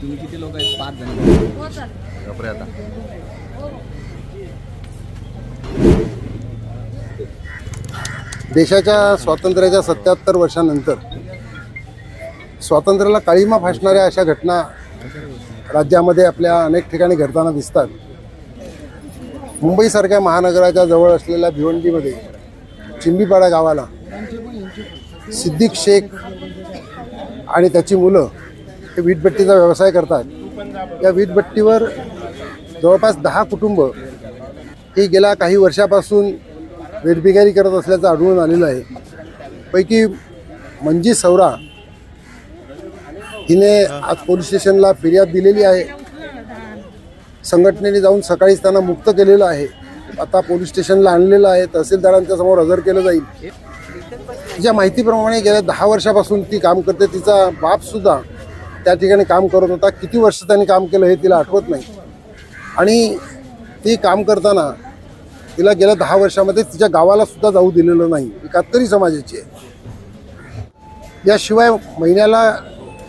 तुम्ही किती लोक आहेत? 5 जण. हो सर. बापरे. आता देशाच्या स्वातंत्र्याच्या 77 वर्षानंतर स्वातंत्र्याला काळीमा फासणाऱ्या अशा घटना राज्यामध्ये आपल्या अनेक ठिकाणी घडताना दिसतात. मुंबईसारख्या महानगराच्या जवळ असलेल्या भिवंडीमध्ये चिंबीपाडा गावाला सिद्दीक शेख आणि त्याची मुलं हे वीटभट्टीचा व्यवसाय करतात. या वीटभट्टीवर जवळपास 10 कुटुंब ही गेल्या काही वर्षापासून वेठबिगारी करत असल्याचं आढळून आलेलं आहे. पैकी मंजी सौरा हिने आज पोलीस स्टेशनला फिर्याद दिलेली आहे. संघटनेने जाऊन सकाळीच त्यांना मुक्त केलेलं आहे. आता पोलीस स्टेशनला आणलेलं आहे. तहसीलदारांच्या समोर हजर केलं जाईल. तिच्या माहितीप्रमाणे गेल्या 10 वर्षापासून ती काम करते. तिचा बापसुद्धा त्या ठिकाणी काम करत होता. किती वर्ष त्यांनी काम केलं हे तिला आठवत नाही. आणि ती काम करताना तिला गेल्या 10 वर्षामध्ये तिच्या गावाला सुद्धा जाऊ दिलेलं नाही. ही कातकरी समाजाची आहे. याशिवाय महिन्याला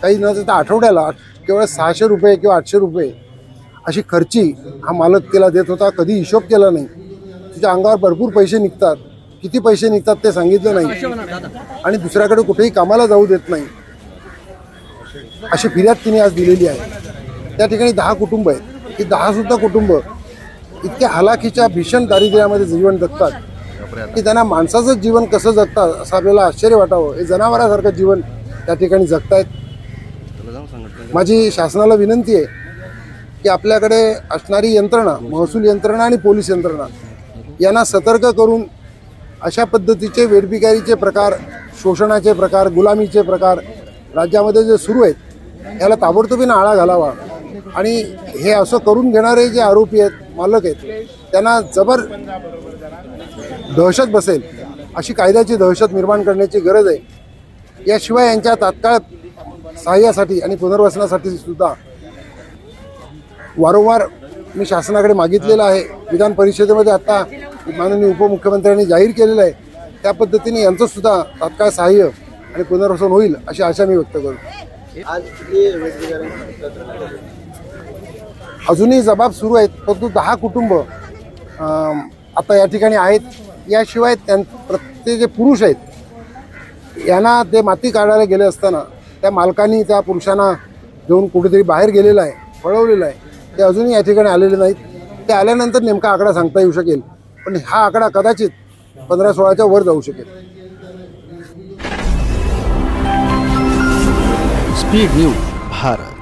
काही न देता आठवड्याला केवळ 600 रुपये किंवा 800 रुपये अशी खर्ची हा मालक तिला देत होता. कधी हिशोब केला नाही. तिच्या अंगावर भरपूर पैसे निघतात. किती पैसे निघतात ते सांगितलं नाही. आणि दुसऱ्याकडे कुठेही कामाला जाऊ देत नाही अशी फिर्याद तिने आज दिलेली आहे. त्या ठिकाणी 10 कुटुंब आहेत. ही 10 सुद्धा कुटुंब इतक्या हलाखीच्या भीषण दारिद्र्यामध्ये जीवन जगतात की त्यांना माणसाचं जीवन कसं जगतात असं आपल्याला आश्चर्य वाटावं. हे जनावरासारखं जीवन त्या ठिकाणी जगतायत. माझी शासनाला विनंती आहे की आपल्याकडे असणारी यंत्रणा, महसूल यंत्रणा आणि पोलीस यंत्रणा यांना सतर्क करून अशा पद्धतीचे वेठबिगारीचे प्रकार, शोषणाचे प्रकार, गुलामीचे प्रकार राज्यामध्ये जे सुरू आहेत याला ताबडतोबीने आळा घालावा. आणि हे असं करून घेणारे जे आरोपी आहेत, मालक आहेत, त्यांना जबर दहशत बसेल अशी कायद्याची दहशत निर्माण करण्याची गरज आहे. याशिवाय यांच्या तात्काळ सहाय्यासाठी आणि पुनर्वसनासाठी सुद्धा वारंवार मी शासनाकडे मागितलेलं आहे. विधान परिषदेमध्ये आता माननीय उपमुख्यमंत्र्यांनी जाहीर केलेलं आहे. त्या पद्धतीने यांचं सुद्धा तात्काळ सहाय्य आणि पुनर्वसन होईल अशी आशा मी व्यक्त करतो. अजूनही जबाब सुरू आहेत. परंतु 10 कुटुंब आता या ठिकाणी आहेत. याशिवाय प्रत्येक जे पुरुष आहेत यांना ते माती काढायला गेले असताना त्या मालकांनी त्या पुरुषांना घेऊन कुठेतरी बाहेर गेलेलं आहे, पळवलेलं आहे. ते अजूनही या ठिकाणी आलेले नाहीत. ते आल्यानंतर नेमका आकडा सांगता येऊ शकेल. पण हा आकडा कदाचित 15-16च्या वर जाऊ शकेल. Speed news Bharat.